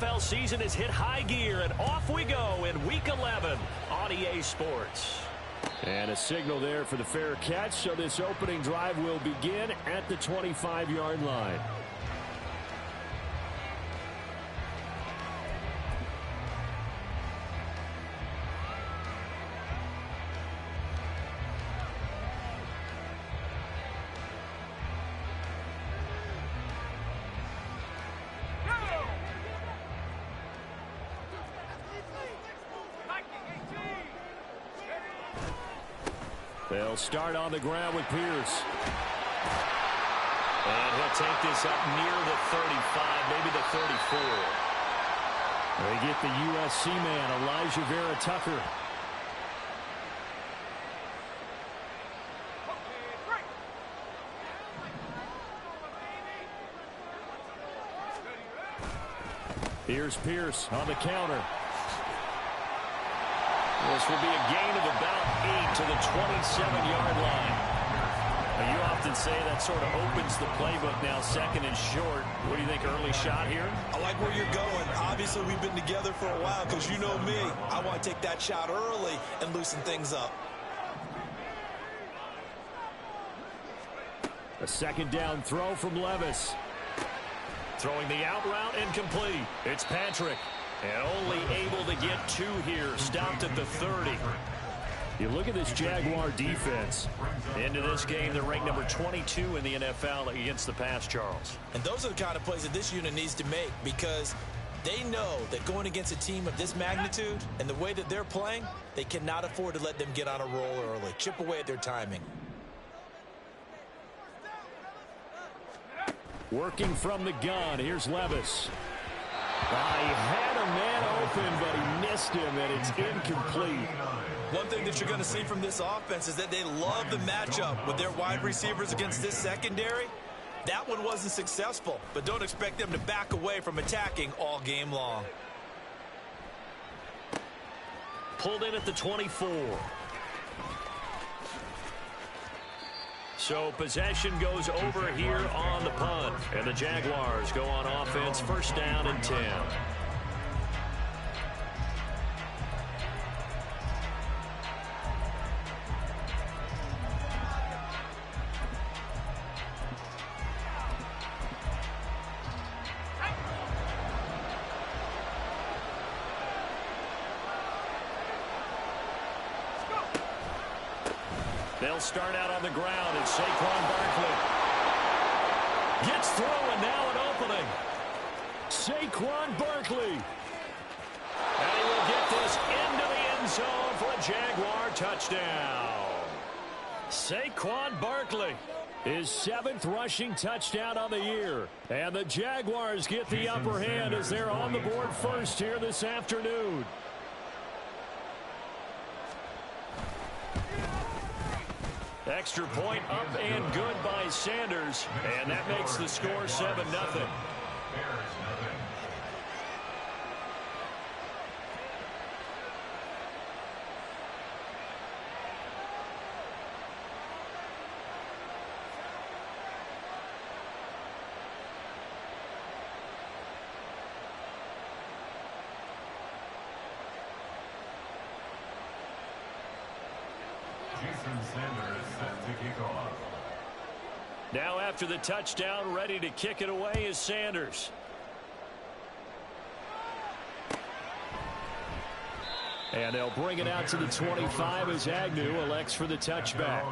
NFL season has hit high gear, and off we go in Week 11 on EA Sports. And a signal there for the fair catch, so this opening drive will begin at the 25-yard line. They'll start on the ground with Pierce. And he'll take this up near the 35, maybe the 34. They get the USC man, Elijah Vera Tucker. Here's Pierce on the counter. This will be a gain of about 8 to the 27-yard line. Now, you often say that sort of opens the playbook now, second and short. What do you think, early shot here? I like where you're going. Obviously, we've been together for a while because you know me. I want to take that shot early and loosen things up. A second down throw from Levis. Throwing the out route incomplete. It's Patrick. And only able to get 2 here. Stopped at the 30. You look at this Jaguar defense. Into this game, they're ranked number 22 in the NFL against the pass, Charles. And those are the kind of plays that this unit needs to make because they know that going against a team of this magnitude and the way that they're playing, they cannot afford to let them get on a roll early. Chip away at their timing. Working from the gun, here's Levis. He had a man open, but he missed him, and it's incomplete. One thing that you're going to see from this offense is that they love the matchup with their wide receivers against this secondary. That one wasn't successful, but don't expect them to back away from attacking all game long. Pulled in at the 24. So possession goes over here on the punt. And the Jaguars go on offense, first down and 10. They'll start out on the ground, and Saquon Barkley gets through, and now an opening. Saquon Barkley. And he will get this into the end zone for a Jaguar touchdown. Saquon Barkley, his 7th rushing touchdown on the year. And the Jaguars get the upper hand as they're on the board first here this afternoon. Extra point up and good by Sanders, and that makes the score 7-0. Now after the touchdown, ready to kick it away is Sanders. And they'll bring it out to the 25 as Agnew elects for the touchback.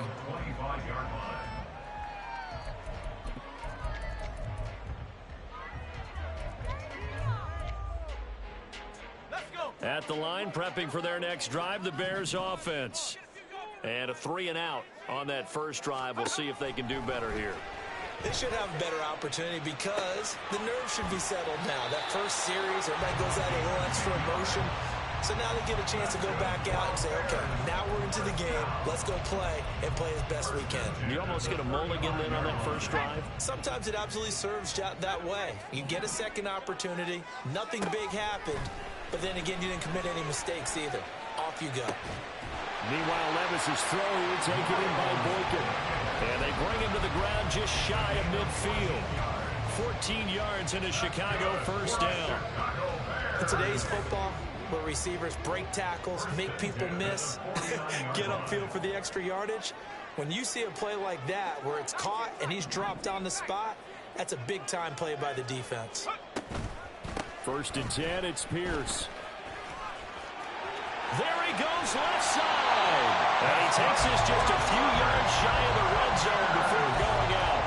At the line, prepping for their next drive, the Bears offense. And a 3-and-out on that first drive. We'll see if they can do better here. They should have a better opportunity because the nerves should be settled now. That first series, everybody goes out a little extra emotion. So now they get a chance to go back out and say, okay, now we're into the game. Let's go play and play as best we can. You almost get a mulligan then on that first drive? Sometimes it absolutely serves that way. You get a second opportunity. Nothing big happened. But then again, you didn't commit any mistakes either. Off you go. Meanwhile, Levis' throw here taken in by Boykin. And they bring him to the ground just shy of midfield. 14 yards in a Chicago first down. today's football, where receivers break tackles, make people miss, get upfield for the extra yardage, when you see a play like that where it's caught and he's dropped on the spot, that's a big-time play by the defense. 1st and 10, it's Pierce. There he goes left side. And he takes this just a few yards shy of the red zone before going out.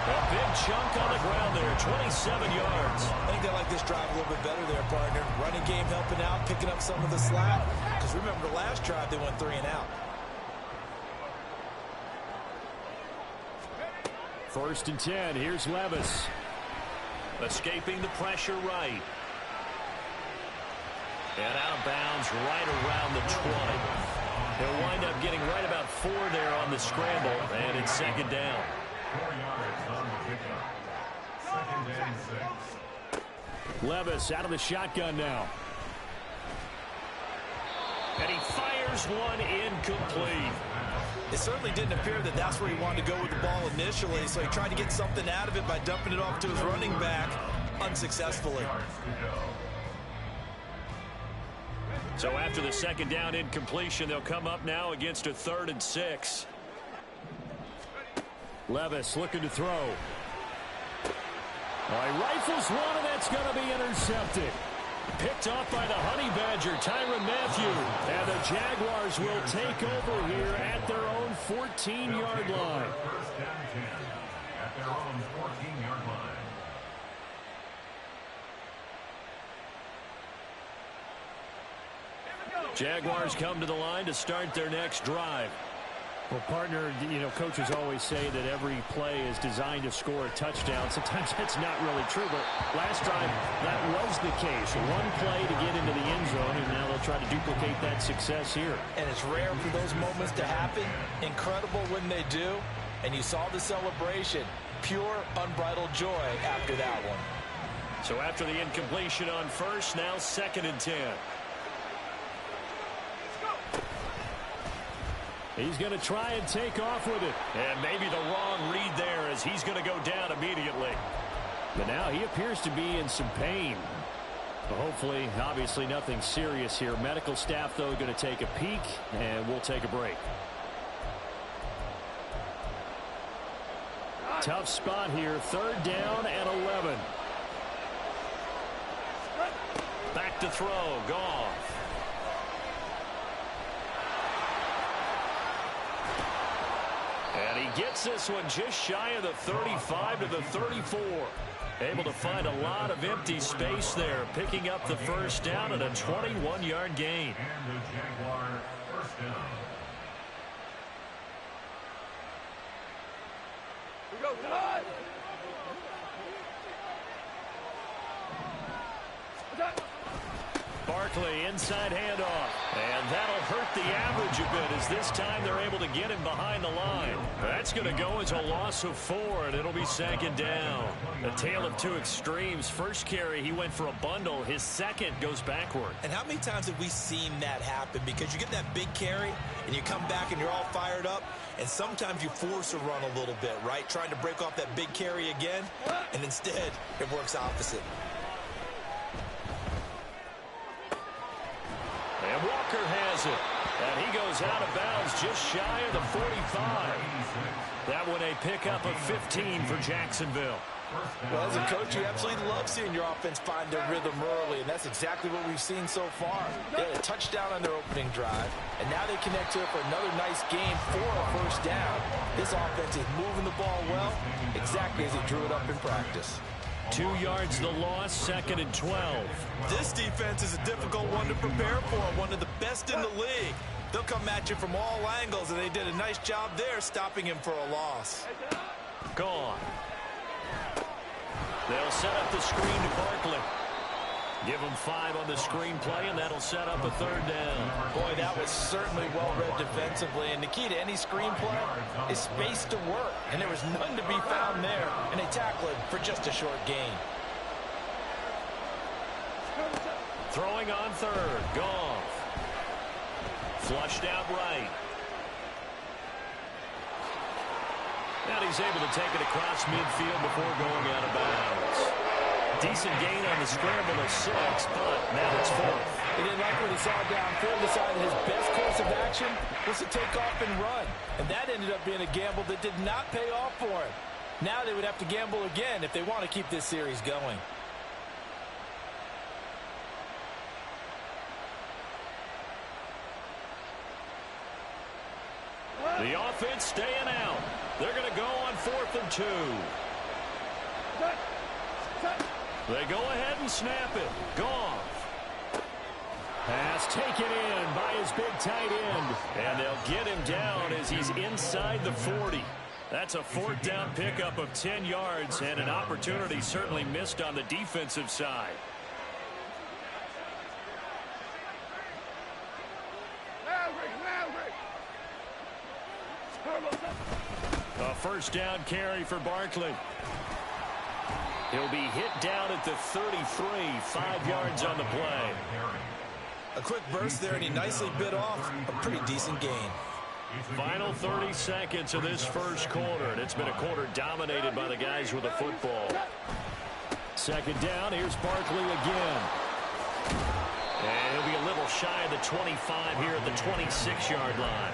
A big chunk on the ground there, 27 yards. I think they like this drive a little bit better there, partner. Running game helping out, picking up some of the slack. Because remember, the last drive they went 3 and out. 1st and 10, here's Levis. Escaping the pressure right. And out of bounds right around the 20. He'll wind up getting right about 4 there on the scramble, and it's 2nd down. 4 yards on the pickup. 2nd and 6. Levis out of the shotgun now. And he fires one incomplete. It certainly didn't appear that that's where he wanted to go with the ball initially, so he tried to get something out of it by dumping it off to his running back unsuccessfully. So after the 2nd down incompletion, they'll come up now against a 3rd and 6. Levis looking to throw. He rifles one, and that's going to be intercepted. Picked off by the Honey Badger, Tyrann Mathieu. And the Jaguars will take over here at their own 14-yard line. 1st and 10 at their own 14-yard line. Jaguars come to the line to start their next drive. Well, partner, coaches always say that every play is designed to score a touchdown. Sometimes that's not really true, but last drive, that was the case. One play to get into the end zone, and now they'll try to duplicate that success here. And it's rare for those moments to happen. Incredible when they do. And you saw the celebration. Pure, unbridled joy after that one. So after the incompletion on first, now 2nd and 10. He's going to try and take off with it. And maybe the wrong read there as he's going to go down immediately. But now he appears to be in some pain. But hopefully, obviously nothing serious here. Medical staff, though, going to take a peek, and we'll take a break. Tough spot here. 3rd down and 11. Back to throw. Goff. And he gets this one just shy of the 35 to the 34. Able to find a lot of empty space there, picking up the 1st down and a 21-yard gain. And the Jaguar 1st down. Barkley inside handoff. And that'll hurt the average a bit as this time they're able to get him behind the line. That's going to go as a loss of 4, and it'll be 2nd down. A tale of two extremes. First carry, he went for a bundle. His second goes backward. And how many times have we seen that happen? Because you get that big carry, and you come back and you're all fired up, and sometimes you force a run a little bit, right? Trying to break off that big carry again, and instead it works opposite. And Walker has it. And he goes out of bounds just shy of the 45. That one a pickup of 15 for Jacksonville. Well, as a coach, you absolutely love seeing your offense find their rhythm early, and that's exactly what we've seen so far. They had a touchdown on their opening drive, and now they connect to it for another nice game for a 1st down. This offense is moving the ball well, exactly as he drew it up in practice. 2 yards the loss, 2nd and 12. This defense is a difficult one to prepare for, one of the best in the league. They'll come at you from all angles, and they did a nice job there stopping him for a loss. Gone. They'll set up the screen to Barkley. Give him 5 on the screen play, and that'll set up a 3rd down. Boy, that was certainly well-read defensively, and the key to any screen play is space to work, and there was none to be found there, and they tackle it for just a short gain. Throwing on 3rd, Goff. Flushed out right. And he's able to take it across midfield before going out of bounds. Decent gain on the scramble of 6, but now it's 4th. He didn't like what he saw downfield, decided his best course of action was to take off and run. And that ended up being a gamble that did not pay off for him. Now they would have to gamble again if they want to keep this series going. The offense staying out. They're going to go on 4th and 2. They go ahead and snap it. Goff. Pass taken in by his big tight end. And they'll get him down as he's inside the 40. That's a 4th down pickup of 10 yards and an opportunity certainly missed on the defensive side. A 1st down carry for Barkley. He'll be hit down at the 33, 5 yards on the play. A quick burst there, and he nicely bit off a pretty decent gain. Final 30 seconds of this first quarter, and it's been a quarter dominated by the guys with the football. 2nd down, here's Barkley again. And he'll be a little shy of the 25 here at the 26-yard line.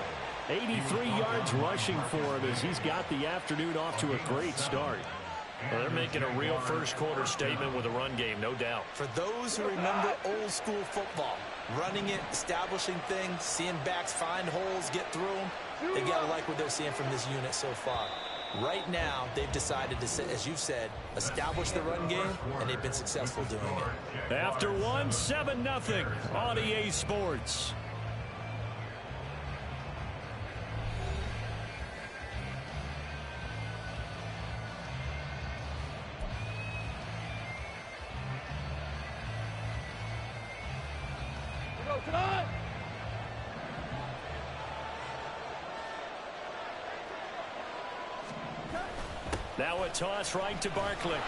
83 yards rushing for him as he's got the afternoon off to a great start. Well, they're making a real first quarter statement with a run game, no doubt. For those who remember old school football, running it, establishing things, seeing backs find holes, get through them, they got to like what they're seeing from this unit so far. Right now, they've decided to, as you've said, establish the run game, and they've been successful doing it. After one, 7-0 on EA Sports. Now a toss right to Barkley.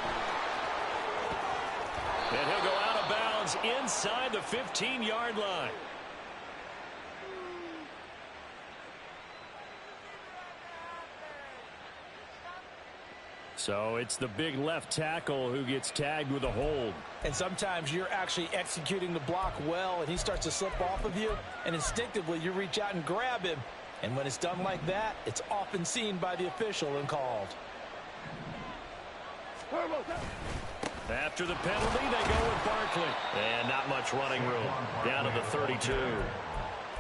And he'll go out of bounds inside the 15-yard line. So it's the big left tackle who gets tagged with a hold. And sometimes you're actually executing the block well, and he starts to slip off of you, and instinctively you reach out and grab him. And when it's done like that, it's often seen by the official and called. After the penalty, they go with Barkley. And not much running room. Down to the 32.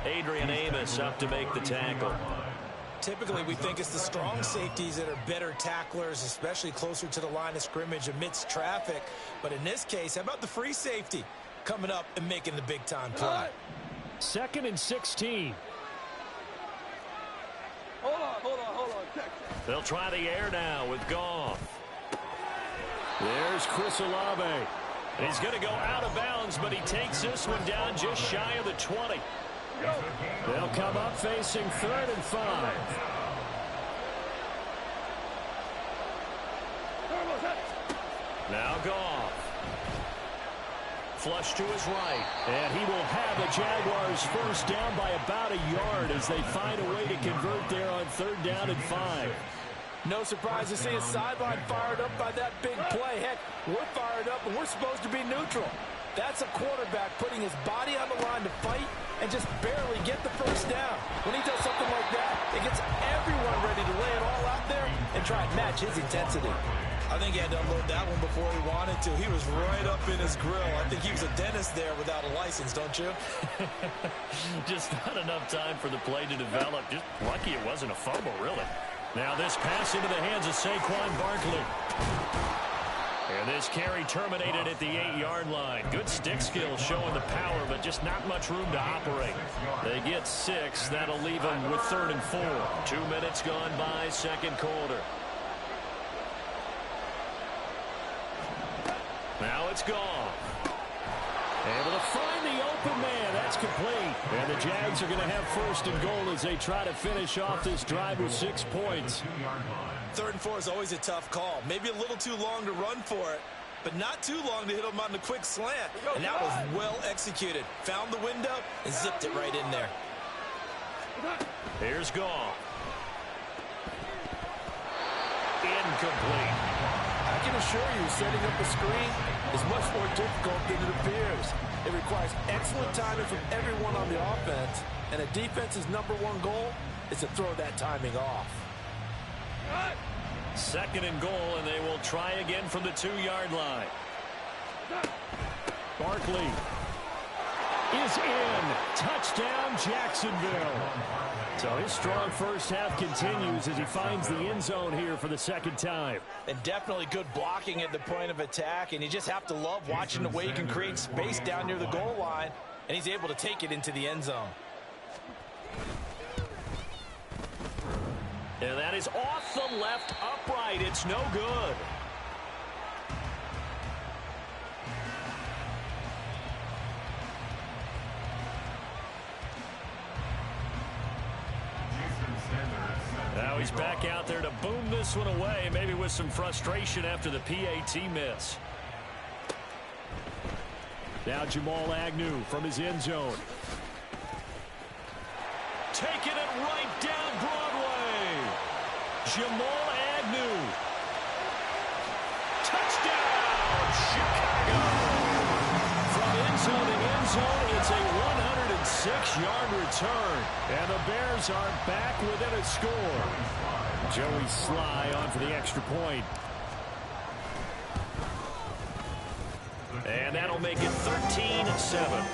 Adrian Amos up to make the tackle. Typically, we think it's the strong safeties that are better tacklers, especially closer to the line of scrimmage amidst traffic. But in this case, how about the free safety coming up and making the big-time play? 2nd and 16. Hold on. They'll try the air now with Goff. There's Chris Olave. He's going to go out of bounds, but he takes this one down just shy of the 20. They'll come up facing 3rd and 5. Now Goff. Flush to his right. And he will have the Jaguars first down by about a yard as they find a way to convert there on 3rd down and 5. No surprise to see his sideline fired up by that big play. Heck, we're fired up, and we're supposed to be neutral. That's a quarterback putting his body on the line to fight and just barely get the first down. When he does something like that, it gets everyone ready to lay it all out there and try and match his intensity. I think he had to unload that one before he wanted to. He was right up in his grill. I think he was a dentist there without a license, don't you? Just not enough time for the play to develop. Just lucky it wasn't a fumble, really. Now this pass into the hands of Saquon Barkley. And this carry terminated at the 8-yard line. Good stick skill showing the power, but just not much room to operate. They get 6. That'll leave them with 3rd and 4. 2 minutes gone by, second quarter. Now it's gone. Able to find the open man. That's complete. And the Jags are going to have 1st and goal as they try to finish off this drive with 6 points. 3rd and 4 is always a tough call. Maybe a little too long to run for it, but not too long to hit him on the quick slant. And that was well executed. Found the window and zipped it right in there. Here's Goff. Incomplete. can assure you, setting up a screen is much more difficult than it appears. It requires excellent timing from everyone on the offense, and a defense's #1 goal is to throw that timing off. 2nd and goal, and they will try again from the 2-yard line. Barkley is in. Touchdown, Jacksonville. So his strong first half continues as he finds the end zone here for the 2nd time. And definitely good blocking at the point of attack, and you just have to love watching the way he can create space down near the goal line, and he's able to take it into the end zone. And that is off the left upright. It's no good. Now he's back out there to boom this one away, maybe with some frustration after the PAT miss. Now Jamal Agnew from his end zone. Taking it right down Broadway. Jamal Agnew. Touchdown, Chicago. From end zone to end zone, it's a 106-yard return. And the Bears are back within a score. Joey Sly on for the extra point. And that'll make it 13-7.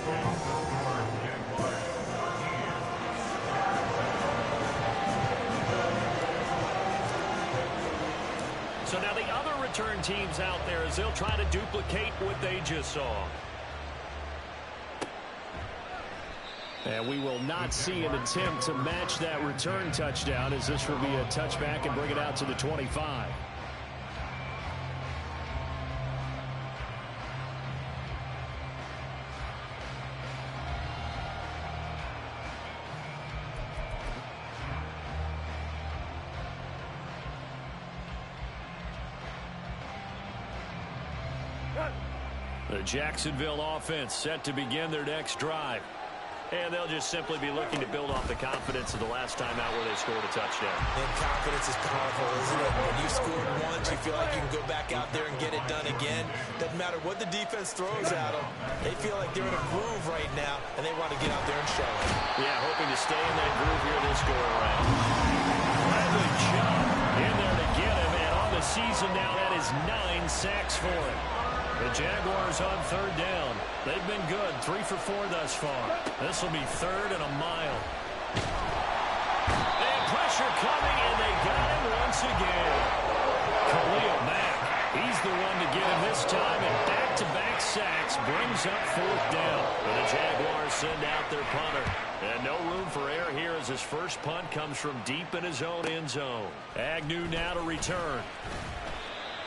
So now the other return teams out there as they'll try to duplicate what they just saw. And we will not see an attempt to match that return touchdown, as this will be a touchback and bring it out to the 25. The Jacksonville offense set to begin their next drive. And they'll just simply be looking to build off the confidence of the last time out where they scored a touchdown. And confidence is powerful, isn't it? When you scored once, you feel like you can go back out there and get it done again. Doesn't matter what the defense throws at them. They feel like they're in a groove right now, and they want to get out there and show it. Yeah, hoping to stay in that groove here this go-around. Bradley Chubb in there to get him, and on the season now, that is 9 sacks for him. The Jaguars on 3rd down. They've been good, 3 for 4 thus far. This will be 3rd and a mile. And pressure coming, and they got him once again. Khalil Mack, he's the one to get him this time, and back-to-back sacks brings up 4th down. And the Jaguars send out their punter. And no room for error here as his first punt comes from deep in his own end zone. Agnew now to return.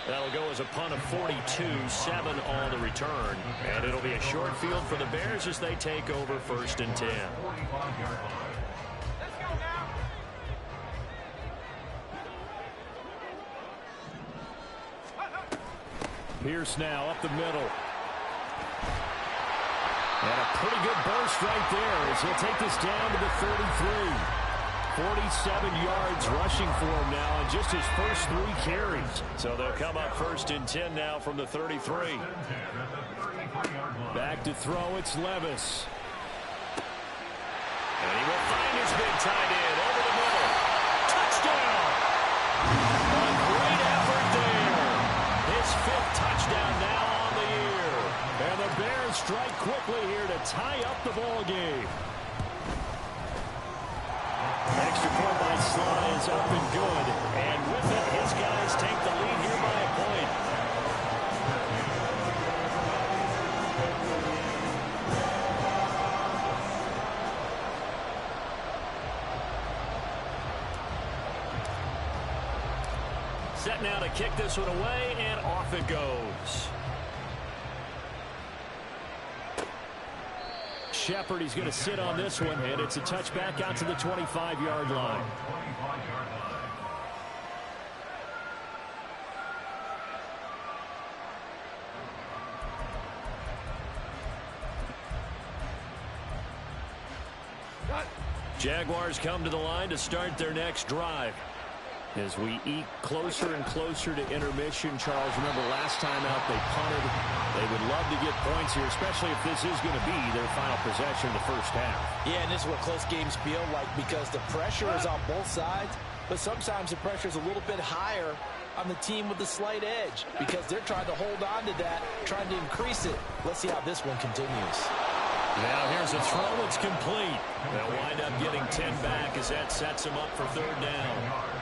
That'll go as a punt of 42, 7 on the return. And it'll be a short field for the Bears as they take over 1st and 10. Pierce now up the middle. And a pretty good burst right there as he'll take this down to the 33. 47 yards rushing for him now in just his first 3 carries. So they'll come up 1st and 10 now from the 33. Back to throw, it's Levis. And he will find his big tight end over the middle. Touchdown! A great effort there. His 5th touchdown now on the year. And the Bears strike quickly here to tie up the ball game. Extra point by Sly is up and good. And with it, his guys take the lead here by a point. Set now to kick this one away, and off it goes. Shepard, he's going to sit on this one, and it's a touchback out to the 25-yard line. Jaguars come to the line to start their next drive. As we eke closer and closer to intermission, Charles, remember last time out they punted. They would love to get points here, especially if this is going to be their final possession of the first half. Yeah, and this is what close games feel like because the pressure is on both sides, but sometimes the pressure is a little bit higher on the team with the slight edge because they're trying to hold on to that, trying to increase it. Let's see how this one continues. Now here's a throw. It's complete. They'll wind up getting 10 back as that sets them up for third down.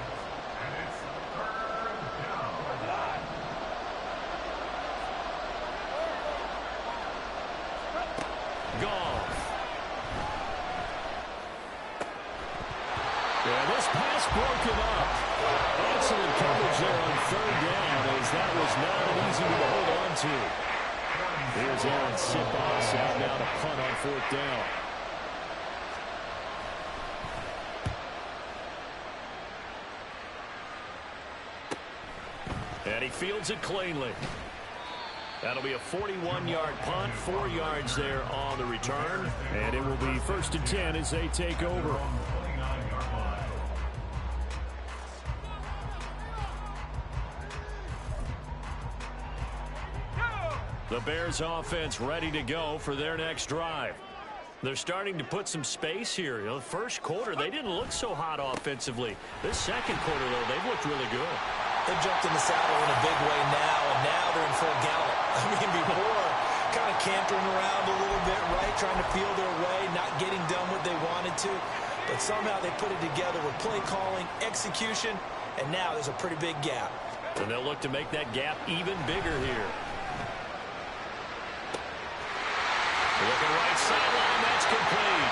Yeah, this pass broken up. Excellent coverage there on third down as that was not an easy one to hold on to. Here's Aaron Sipos out now to punt on fourth down. And he fields it cleanly. That'll be a 41-yard punt, 4 yards there on the return. And it will be 1st and 10 as they take over. The Bears offense ready to go for their next drive. They're starting to put some space here. The first quarter, they didn't look so hot offensively. This second quarter, though, they've looked really good. They've jumped in the saddle in a big way now, and now they're in full gallop. I mean, before, kind of cantering around a little bit, right, trying to feel their way, not getting done what they wanted to. But somehow they put it together with play calling, execution, and now there's a pretty big gap. And they'll look to make that gap even bigger here. Looking right sideline, that's complete.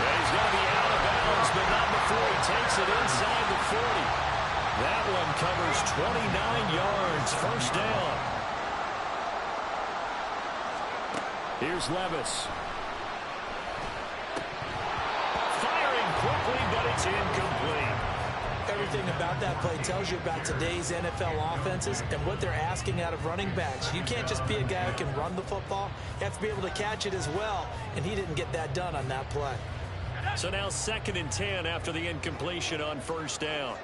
And he's going to be out of bounds, but not before he takes it inside the 40. That one covers 29 yards, first down. Here's Levis. Firing quickly, but it's incomplete. Everything about that play tells you about today's NFL offenses and what they're asking out of running backs. You can't just be a guy who can run the football. You have to be able to catch it as well, and he didn't get that done on that play. So now 2nd and 10 after the incompletion on first down.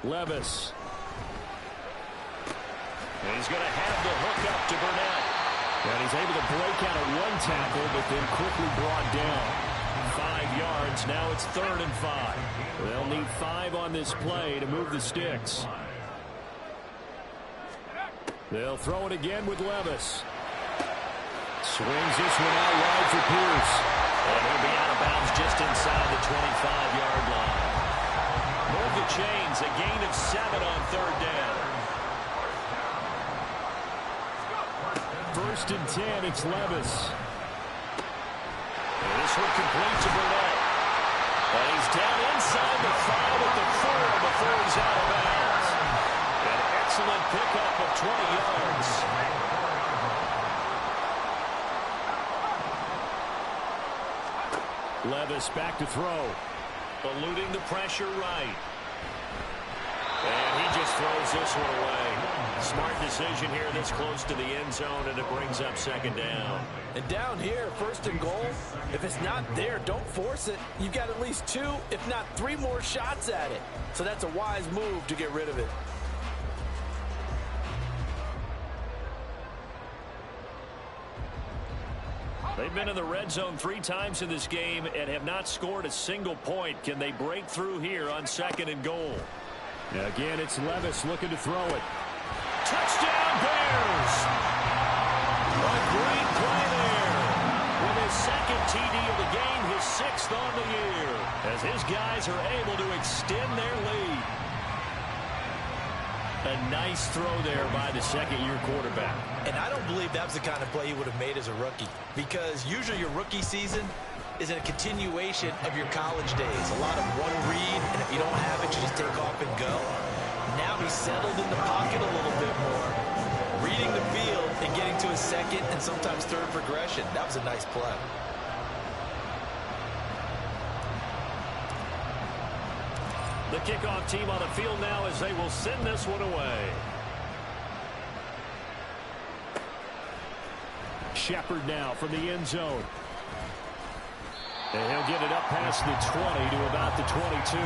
Levis. And he's going to have the hook up to Burnett. And he's able to break out of one tackle, but then quickly brought down. 5 yards. Now it's 3rd and 5. They'll need 5 on this play to move the sticks. They'll throw it again with Levis. Swings this one out wide for Pierce. And he'll be out of bounds just inside the 25-yard line. Move the chains. A gain of 7 on third down. 1st and 10. It's Levis. And this one complete to Burnett. And he's down inside the 5 at the 4 before he's out of bounds. An excellent pickup of 20 yards. Levis back to throw. Eluding the pressure right. And he just throws this one away. Smart decision here this close to the end zone, and it brings up 2nd down. And down here, 1st and goal, if it's not there, don't force it. You've got at least 2, if not 3 more shots at it. So that's a wise move to get rid of it. They've been in the red zone 3 times in this game and have not scored a single point. Can they break through here on 2nd and goal? Again, it's Levis looking to throw it. Touchdown, Bears! A great play there. With his 2nd TD of the game, his 6th on the year. As his guys are able to extend their lead. A nice throw there by the 2nd-year quarterback. And I don't believe that was the kind of play he would have made as a rookie. Because usually your rookie season is a continuation of your college days. A lot of one read, and if you don't have it, you just take off and go. Now he's settled in the pocket a little bit more, reading the field and getting to his 2nd and sometimes 3rd progression. That was a nice play. The kickoff team on the field now as they will send this one away. Shepard now from the end zone. And he'll get it up past the 20 to about the 22.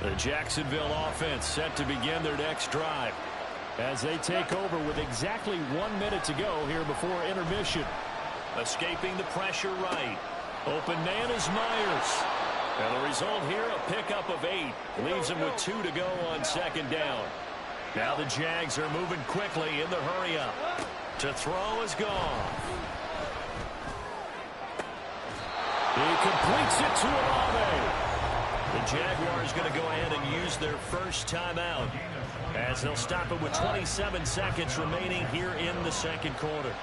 The Jacksonville offense set to begin their next drive as they take over with exactly 1 minute to go here before intermission. Escaping the pressure right. Open man is Myers. And the result here, a pickup of 8. Leaves him with 2 to go on second down. Now the Jags are moving quickly in the hurry-up. To throw is gone. He completes it to Olave. The Jaguars going to go ahead and use their first timeout as they'll stop it with 27 seconds remaining here in the second quarter.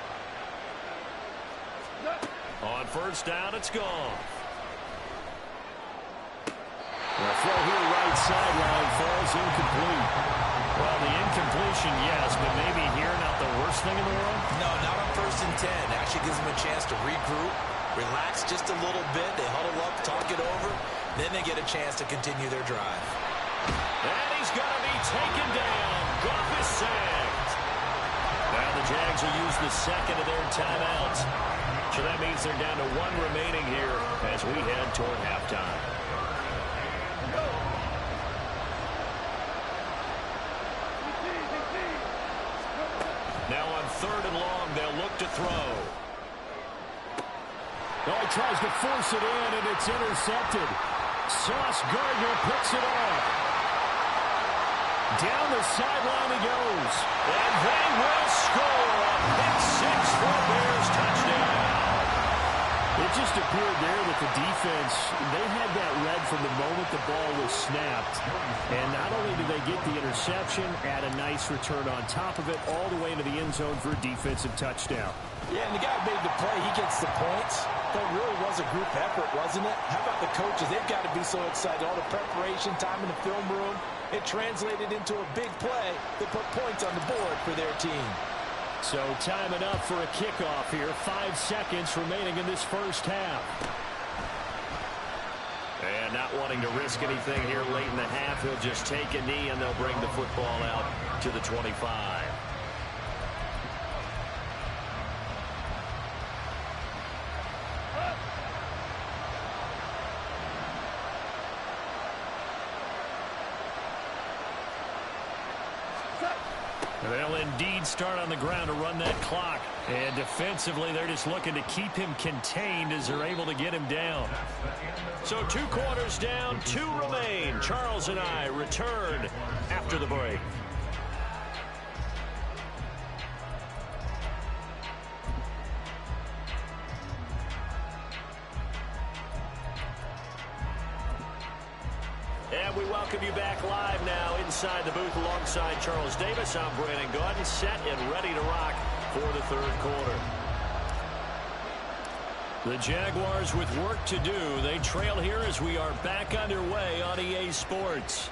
On first down, it's gone. The throw here right sideline falls incomplete. Well, the incompletion, yes, but maybe here not the worst thing in the world? No, not on first and 10. Actually gives them a chance to regroup, relax just a little bit. They huddle up, talk it over. Then they get a chance to continue their drive. And he's going to be taken down. Goff is sacked. Now the Jags will use the second of their timeouts. So that means they're down to 1 remaining here as we head toward halftime. Now on third and long, they'll look to throw. Oh, he tries to force it in, and it's intercepted. Sauce Gardner picks it off. Down the sideline he goes. And they will score a pick six for a Bears touchdown. It just appeared there that the defense, they had that read from the moment the ball was snapped. And not only did they get the interception, add a nice return on top of it, all the way into the end zone for a defensive touchdown. Yeah, and the guy made the play. He gets the points. That really was a group effort, wasn't it? How about the coaches? They've got to be so excited. All the preparation, time in the film room, it translated into a big play that put points on the board for their team. So timing up for a kickoff here. 5 seconds remaining in this first half. And not wanting to risk anything here late in the half, he'll just take a knee and they'll bring the football out to the 25. They'll indeed start on the ground to run that clock. And defensively, they're just looking to keep him contained as they're able to get him down. So 2 quarters down, 2 remain. Charles and I return after the break. And we welcome you back live now inside the booth alongside Charles Davis. I'm Brandon Gaudin, set and ready to rock for the third quarter. The Jaguars with work to do. They trail here as we are back underway on EA Sports.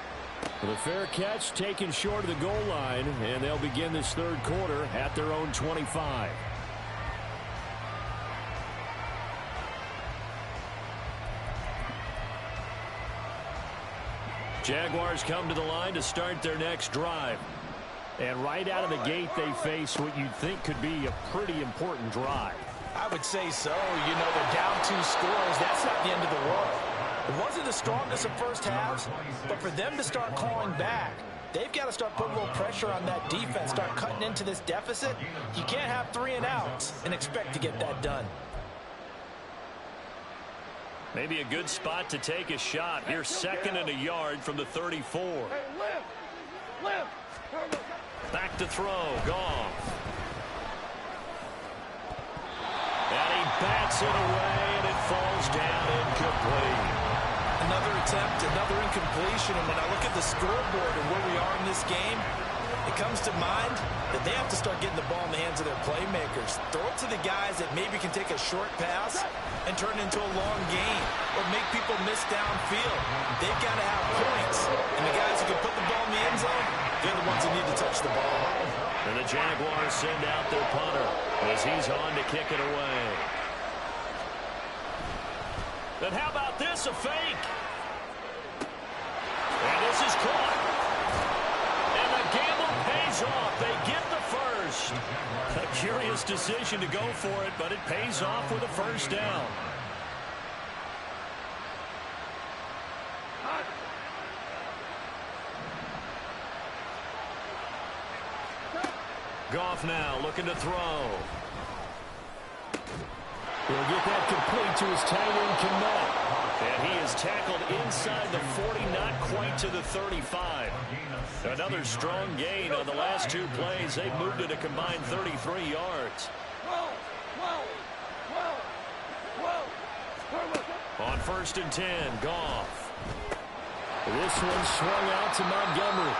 The fair catch taken short of the goal line, and they'll begin this third quarter at their own 25. Jaguars come to the line to start their next drive. And right out of the gate, they face what you'd think could be a pretty important drive. I would say so. You know, they're down 2 scores. That's not the end of the world. It wasn't the strongest of first halves, but for them to start clawing back, they've got to start putting a little pressure on that defense, start cutting into this deficit. You can't have 3 and outs and expect to get that done. Maybe a good spot to take a shot. Here, 2nd and a yard from the 34. Back to throw. Goff. And he bats it away, and it falls down incomplete. Another attempt, another incompletion. And when I look at the scoreboard and where we are in this game, it comes to mind that they have to start getting the ball in the hands of their playmakers. Throw it to the guys that maybe can take a short pass and turn it into a long gain or make people miss downfield. They've got to have points. And the guys who can put the ball in the end zone, they're the ones that need to touch the ball. And the Jaguars send out their punter as he's on to kick it away. And how about this, a fake? And this is caught. And the gamble pays off. They get the first. A curious decision to go for it, but it pays off with a first down. Goff now looking to throw. He'll get that complete to his tight end, Kmet. And he is tackled inside the 40, not quite to the 35. Another strong gain on the last two plays. They've moved it a combined 33 yards. On 1st and 10, Goff. This one swung out to Montgomery.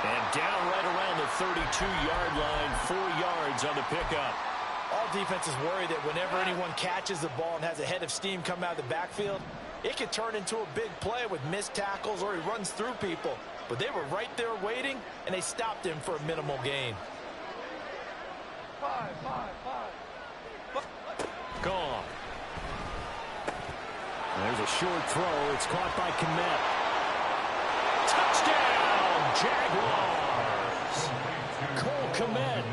And down right around the 32-yard line, 4 yards on the pickup. All defenses worry that whenever anyone catches the ball and has a head of steam come out of the backfield, it could turn into a big play with missed tackles or he runs through people. But they were right there waiting, and they stopped him for a minimal gain. Gone. There's a short throw. It's caught by Kmet. Touchdown, Jaguars. Cole Kmet,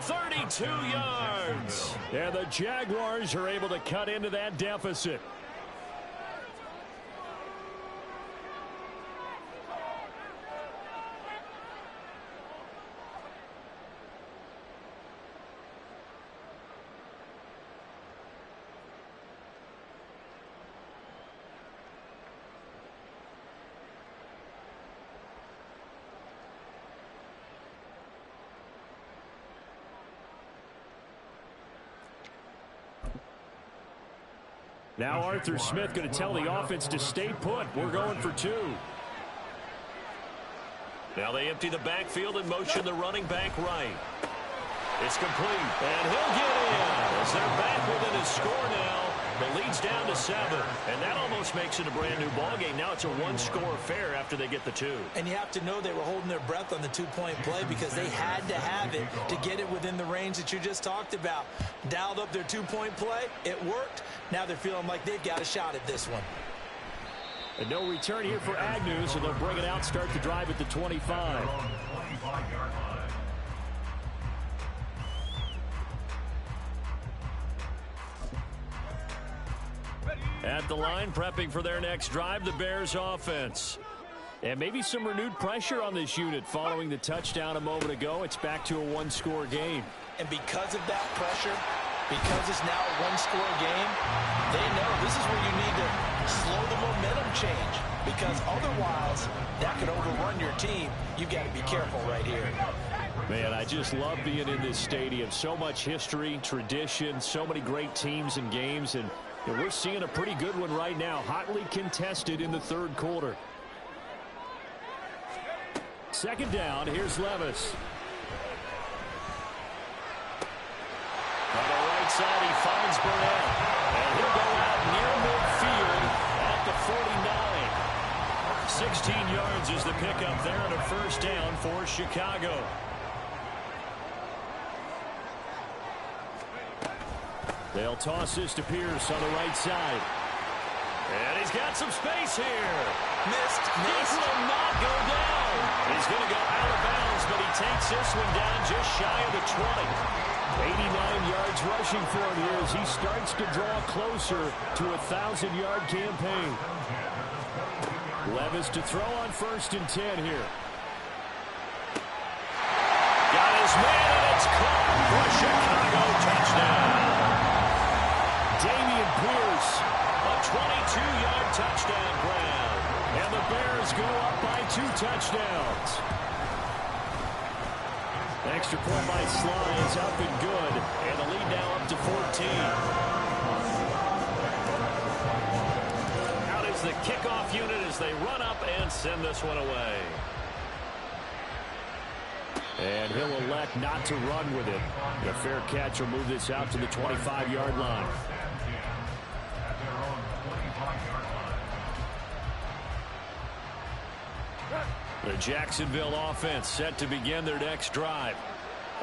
32 yards. And the Jaguars are able to cut into that deficit. Now Arthur Smith going to tell the offense to stay put. We're going for 2. Now they empty the backfield and motion the running back right. It's complete, and he'll get in as they're back within a score now. The lead's down to 7, and that almost makes it a brand-new ballgame. Now it's a one-score affair after they get the 2. And you have to know they were holding their breath on the two-point play because they had to have it to get it within the range that you just talked about. Dialed up their two-point play. It worked. Now they're feeling like they've got a shot at this one. And no return here for Agnew, so they'll bring it out, start the drive at the 25. At the line, prepping for their next drive, the Bears offense. And maybe some renewed pressure on this unit following the touchdown a moment ago. It's back to a one-score game. And because of that pressure, because it's now a one-score game, they know this is where you need to slow the momentum change. Because otherwise, that could overrun your team. You've got to be careful right here. Man, I just love being in this stadium. So much history, tradition, so many great teams and games. And we're seeing a pretty good one right now. Hotly contested in the third quarter. Second down, here's Levis. On the right side, he finds Burnett. And he'll go out near midfield at the 49. 16 yards is the pickup there and a first down for Chicago. They'll toss this to Pierce on the right side. And he's got some space here. Missed. This will not go down. He's going to go out of bounds, but he takes this one down just shy of the 20. 89 yards rushing for him here as he starts to draw closer to a 1,000-yard campaign. Levis to throw on 1st and 10 here. Got his man, and it's caught for a Chicago touchdown. Dameon Pierce. A 22-yard touchdown grab. And the Bears go up by 2 touchdowns. Extra point by Sly is up and good. And the lead now up to 14. Out is the kickoff unit as they run up and send this one away. And he'll elect not to run with it. The fair catch will move this out to the 25-yard line. The Jacksonville offense set to begin their next drive.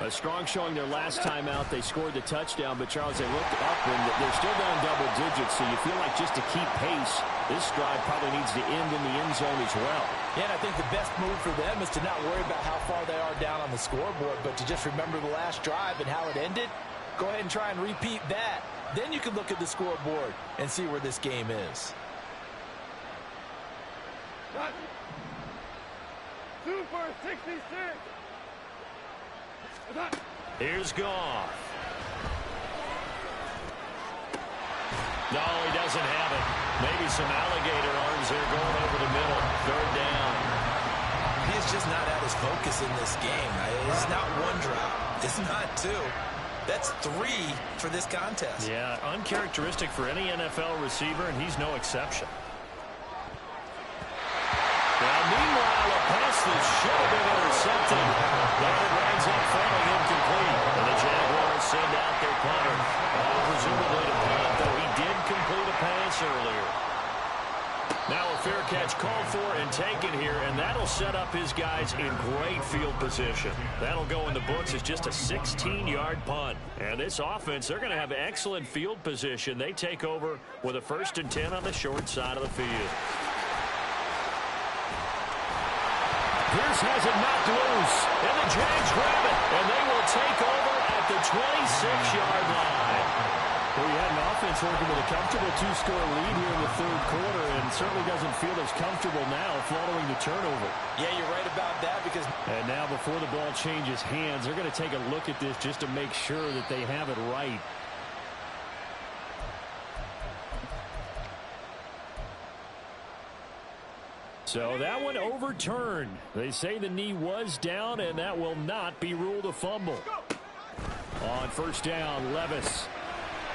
A strong showing their last time out. They scored the touchdown, but Charles, they looked up and they're still down double digits, so you feel like just to keep pace, this drive probably needs to end in the end zone as well. Yeah, and I think the best move for them is to not worry about how far they are down on the scoreboard, but to just remember the last drive and how it ended. Go ahead and try and repeat that. Then you can look at the scoreboard and see where this game is. Super 66. Here's Goff. No, he doesn't have it. Maybe some alligator arms there going over the middle. Third down. He's just not at his focus in this game. It's not one drop. It's not two. That's three for this contest. Yeah, uncharacteristic for any NFL receiver, and he's no exception. Now, meanwhile, a pass that should have been intercepted. But it winds up falling incomplete. And the Jaguars send out their punter. Presumably to punt, though he did complete a pass earlier. Now a fair catch called for and taken here, and that'll set up his guys in great field position. That'll go in the books as just a 16-yard punt. And this offense, they're going to have excellent field position. They take over with a 1st and 10 on the short side of the field. Pierce has it knocked loose. And the Jags grab it, and they will take over at the 26-yard line. Well, you had an offense working with a comfortable 2-score lead here in the third quarter, and certainly doesn't feel as comfortable now following the turnover. Yeah, you're right about that because... And now before the ball changes hands, they're going to take a look at this just to make sure that they have it right. So that one overturned. They say the knee was down, and that will not be ruled a fumble. On first down, Levis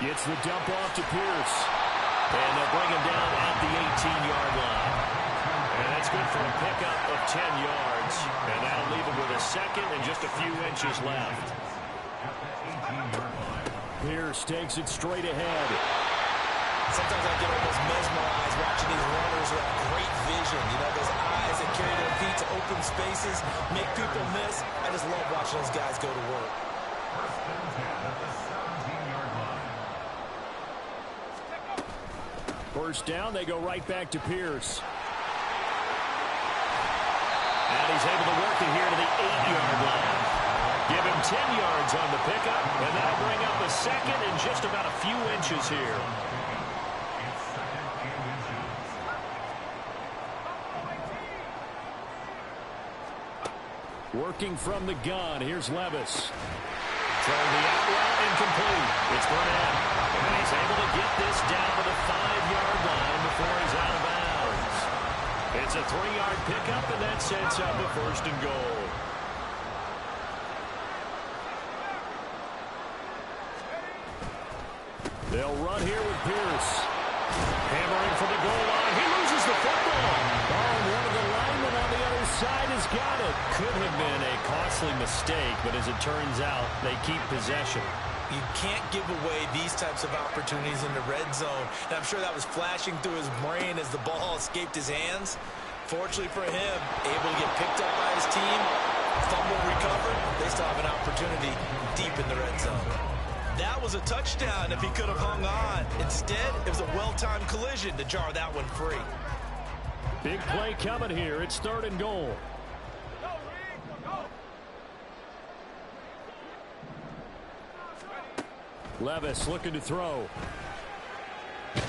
gets the dump off to Pierce. And they'll bring him down at the 18-yard line. And that's good for a pickup of 10 yards. And that'll leave him with a second and just a few inches left. Pierce takes it straight ahead. Sometimes I get almost mesmerized watching these runners who have great vision. You know, those eyes that carry their feet to open spaces, make people miss. I just love watching those guys go to work. First and 10 at the 17-yard line. First down, they go right back to Pierce. And he's able to work it here to the 8-yard line. Give him 10 yards on the pickup, and that'll bring up a second and just about a few inches here. Working from the gun, here's Levis. Throwing the out route incomplete. It's Burnett. And he's able to get this down to the 5-yard line before he's out of bounds. It's a 3-yard pickup, and that sets up a 1st and goal. They'll run here with Pierce. Hammering for the goal line. He loses the football. Oh, one of the linemen on the other side has got it. Could have been a costly mistake, but as it turns out, they keep possession. You can't give away these types of opportunities in the red zone. And I'm sure that was flashing through his brain as the ball escaped his hands. Fortunately for him, able to get picked up by his team, fumble recovered. They still have an opportunity deep in the red zone. That was a touchdown if he could have hung on. Instead, it was a well-timed collision to jar that one free. Big play coming here. It's 3rd and goal. Levis looking to throw. A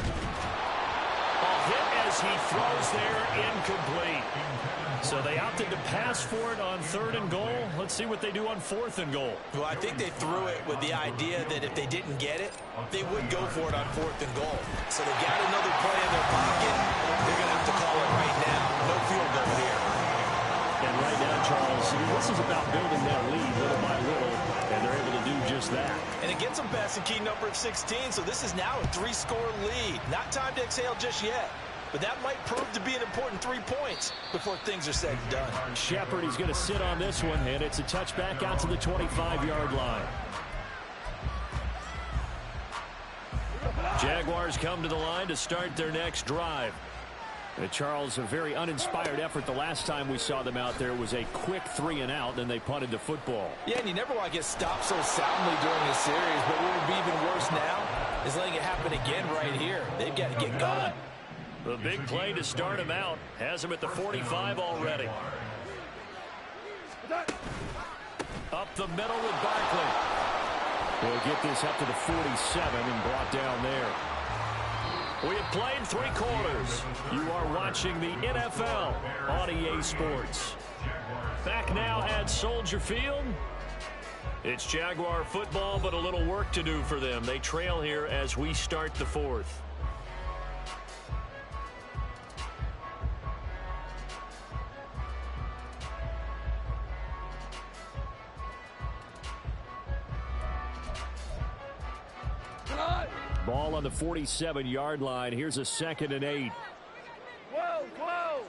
hit as he throws there, incomplete. So they opted to pass for it on 3rd and goal. Let's see what they do on 4th and goal. Well, I think they threw it with the idea that if they didn't get it, they would go for it on 4th and goal. So they got another play in their pocket. They're going to have to call it right now. No field goal here. And right now, Charles, this is about building that lead little by little, and they're able to do just that. And it gets them past the key number of 16, so this is now a 3-score lead. Not time to exhale just yet. But that might prove to be an important 3 points before things are said and done. Shepard, he's going to sit on this one, and it's a touchback out to the 25-yard line. Jaguars come to the line to start their next drive. Charles, a very uninspired effort the last time we saw them out there. Was a quick 3-and-out, then they punted the football. Yeah, and you never want to get stopped so soundly during a series, but what would be even worse now is letting it happen again right here. They've got to get going. The big play to start him out has him at the 45 already. Up the middle with Barkley. We'll get this up to the 47 and brought down there. We have played 3 quarters. You are watching the NFL on EA Sports. Back now at Soldier Field. It's Jaguar football, but a little work to do for them. They trail here as we start the 4th. Ball on the 47-yard line. Here's a 2nd and 8. Whoa.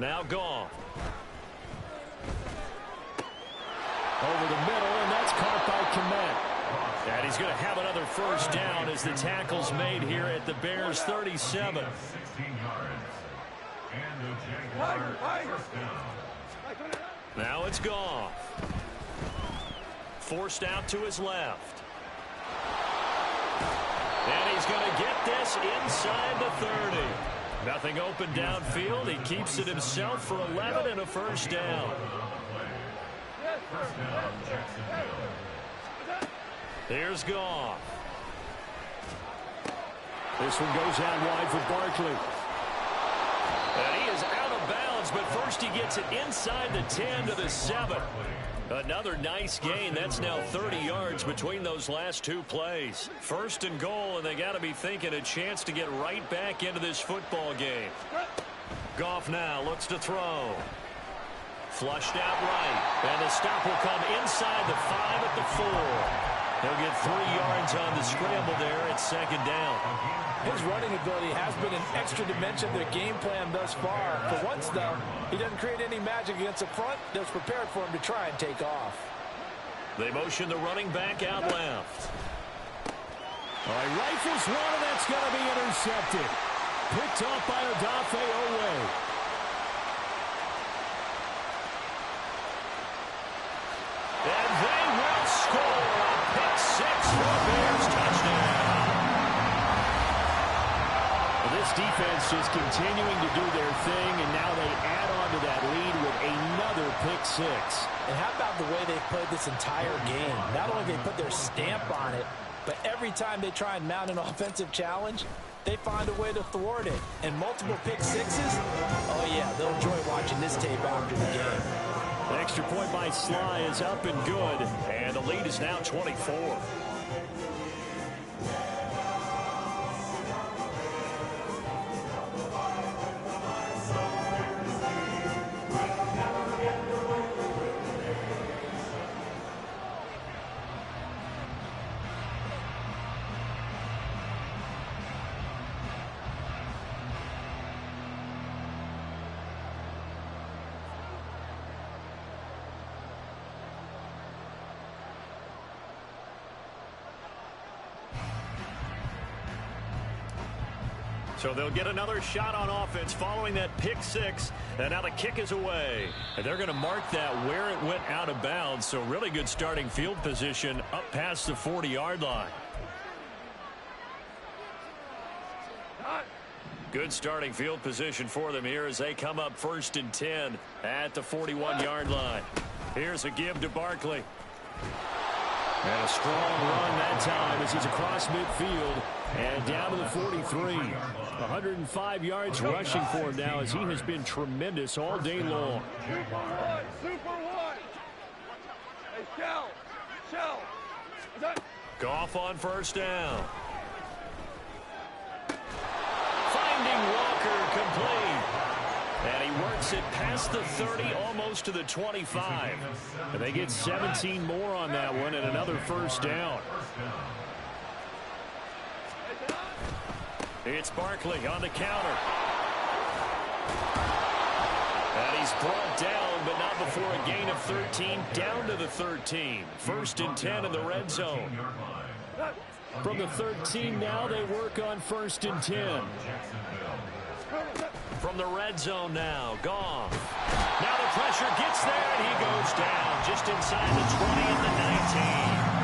Now Goff. Over the middle, and that's caught by Kmet. And he's going to have another first down as the tackle's made here at the Bears 37. 16 yards. And the Jaguar first down. Now it's Goff. Forced out to his left. And he's going to get this inside the 30. Nothing open downfield. He keeps it himself for 11 and a first down. Here's Goff. This one goes out wide for Barkley. And he is out of bounds, but first he gets it inside the 10 to the 7. Another nice gain. That's now 30 yards between those last 2 plays. 1st and goal, and they got to be thinking a chance to get right back into this football game. Goff now looks to throw. Flushed out right. And the stop will come inside the 5 at the 4. He'll get 3 yards on the scramble there at 2nd down. His running ability has been an extra dimension of their game plan thus far. For once, though, he doesn't create any magic against the front that's prepared for him to try and take off. They motion the running back out left. All right, rifles one, and that's going to be intercepted. Picked off by Odafe Oweh. And they will score a pick 6 for a Bears touchdown. This defense just continuing to do their thing, and now they add on to that lead with another pick 6. And how about the way they played this entire game? Not only did they put their stamp on it, but every time they try and mount an offensive challenge, they find a way to thwart it. And multiple pick 6s, oh yeah, they'll enjoy watching this tape after the game. The extra point by Sly is up and good, and the lead is now 24. So they'll get another shot on offense following that pick 6. And now the kick is away. And they're going to mark that where it went out of bounds. So really good starting field position up past the 40-yard line. Good starting field position for them here as they come up 1st and 10 at the 41-yard line. Here's a give to Barkley. And a strong run that time as he's across midfield and down to the 43. 105 yards rushing for him now as he has been tremendous all day long. Super one. Hey, Shell. Goff on 1st down. Finding Walker complete. And he works it past the 30, almost to the 25. And they get 17 more on that one and another 1st down. It's Barkley on the counter. And he's brought down, but not before a gain of 13, down to the 13. 1st and 10 in the red zone. From the 13 now, they work on 1st and 10. From the red zone now, Goff. Now the pressure gets there, and he goes down just inside the 20 and the 19.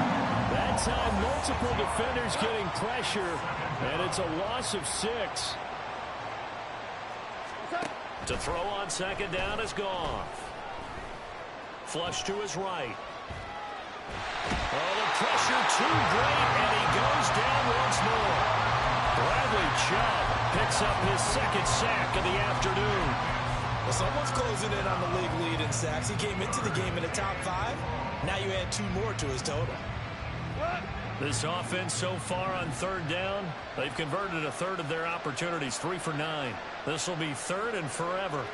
That time, multiple defenders getting pressure, and it's a loss of 6. To throw on second down is Goff. Flush to his right. Oh, the pressure too great, and he goes down once more. Bradley Chubb picks up his second sack of the afternoon. Well, someone's closing in on the league lead in sacks. He came into the game in the top 5. Now you add 2 more to his total. This offense so far on third down, they've converted a third of their opportunities, 3 for 9. This will be third and forever.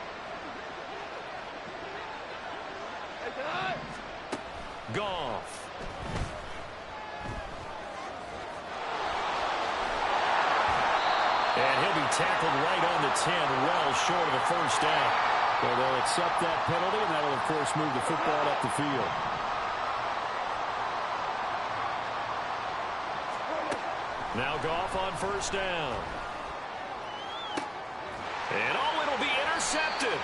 Goff. And he'll be tackled right on the 10, well short of the first down. Well, they'll accept that penalty, and that will, of course, move the football up the field. Now Goff on first down. And it'll be intercepted.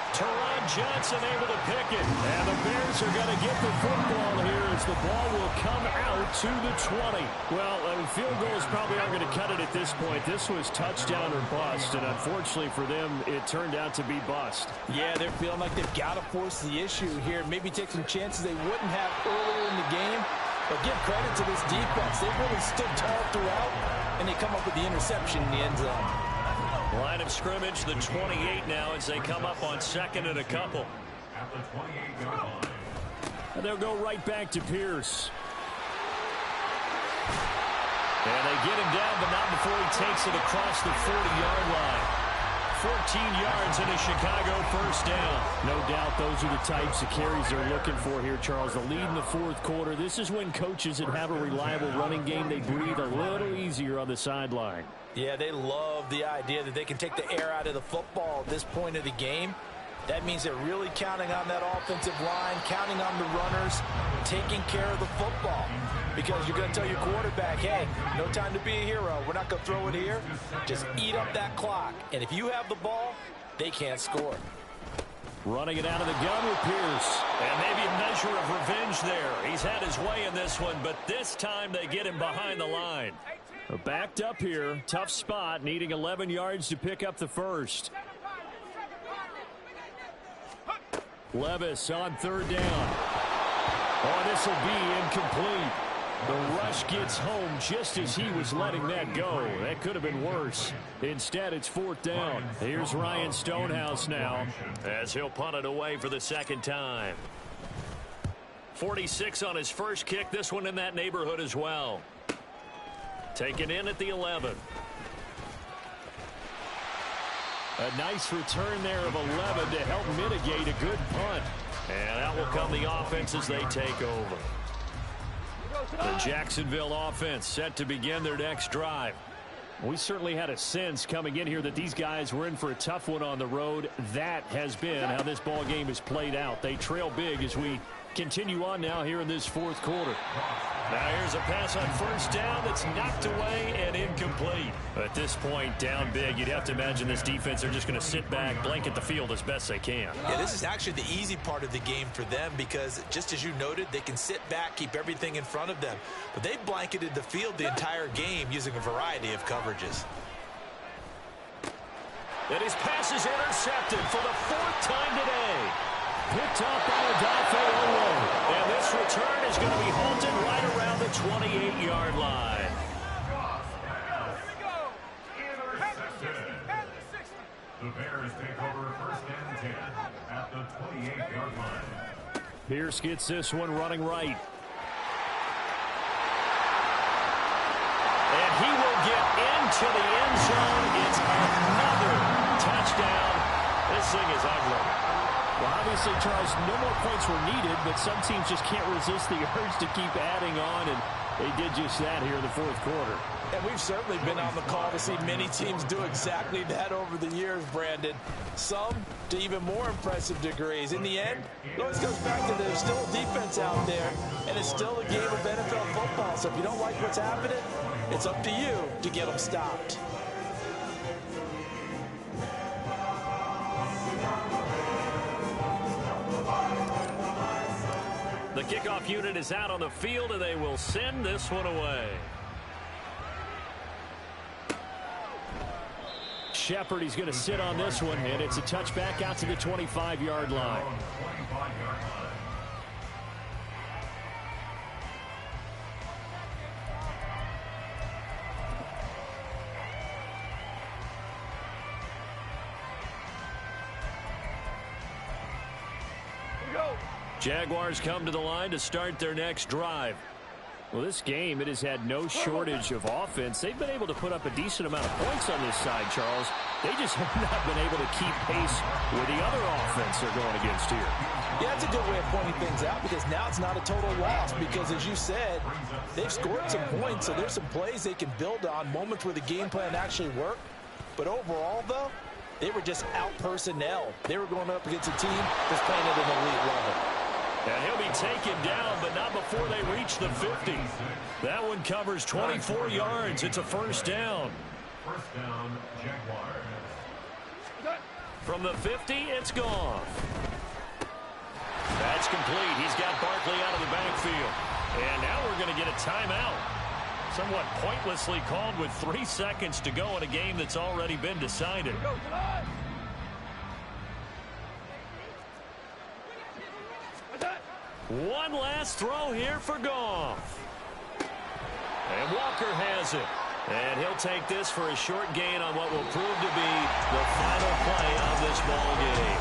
Teron Johnson able to pick it. And the Bears are going to get the football here as the ball will come out to the 20. Well, field goals probably aren't going to cut it at this point. This was touchdown or bust, and unfortunately for them, it turned out to be bust. Yeah, they're feeling like they've got to force the issue here. Maybe take some chances they wouldn't have earlier in the game. But give credit to this defense. They really stood tall throughout, and they come up with the interception in the end zone. Line of scrimmage, the 28 now as they come up on second and a couple. At the 28-yard line. And they'll go right back to Pierce. And they get him down, but not before he takes it across the 40-yard line. 14 yards and a Chicago first down. No doubt those are the types of carries they're looking for here, Charles. The lead in the fourth quarter. This is when coaches that have a reliable running game, they breathe a little easier on the sideline. Yeah, they love the idea that they can take the air out of the football at this point of the game. That means they're really counting on that offensive line, counting on the runners, taking care of the football. Because you're going to tell your quarterback, hey, no time to be a hero. We're not going to throw it here. Just eat up that clock. And if you have the ball, they can't score. Running it out of the gun with Pierce. And maybe a measure of revenge there. He's had his way in this one, but this time they get him behind the line. Backed up here. Tough spot, needing 11 yards to pick up the first. Levis on third down. Oh, this will be incomplete. The rush gets home just as he was letting that go. That could have been worse. Instead, it's fourth down. Here's Ryan Stonehouse now, as he'll punt it away for the second time. 46 on his first kick. This one in that neighborhood as well. Taken in at the 11. A nice return there of 11 to help mitigate a good punt. And out will come the offense as they take over. The Jacksonville offense set to begin their next drive. We certainly had a sense coming in here that these guys were in for a tough one on the road. That has been how this ball game has played out. They trail big as we continue on now here in this fourth quarter. Now here's a pass on first down that's knocked away and incomplete. At this point, down big, you'd have to imagine this defense are just going to sit back, blanket the field as best they can. Yeah, this is actually the easy part of the game for them because, just as you noted, they can sit back, keep everything in front of them. But they blanketed the field the entire game using a variety of coverages. And his pass is intercepted for the fourth time today. Picked up by Odafe Oweh. And this return is going to be halted right around the 28-yard line. Intercepted. The Bears take over first and 10 at the 28-yard line. Pierce gets this one running right. And he will get into the end zone. It's another touchdown. This thing is ugly. Well, obviously, Charles, no more points were needed, but some teams just can't resist the urge to keep adding on, and they did just that here in the fourth quarter. And we've certainly been on the call to see many teams do exactly that over the years, Brandon. Some to even more impressive degrees. In the end, it always goes back to there's still a defense out there, and it's still a game of NFL football. So if you don't like what's happening, it's up to you to get them stopped. The kickoff unit is out on the field, and they will send this one away. Shepard, he's going to sit on this one, and it's a touchback out to the 25-yard line. Jaguars come to the line to start their next drive. Well, this game, it has had no shortage of offense. They've been able to put up a decent amount of points on this side, Charles. They just have not been able to keep pace with the other offense they're going against here. Yeah, that's a good way of pointing things out because now it's not a total loss because, as you said, they've scored some points, so there's some plays they can build on, moments where the game plan actually worked. But overall, though, they were just out personnel. They were going up against a team that's playing at an elite level. And he'll be taken down, but not before they reach the 50. That one covers 24 yards. It's a first down. First down, Jaguars. From the 50, it's gone. That's complete. He's got Barkley out of the backfield. And now we're going to get a timeout. Somewhat pointlessly called with 3 seconds to go in a game that's already been decided. One last throw here for Goff. And Walker has it. And he'll take this for a short gain on what will prove to be the final play of this ball game.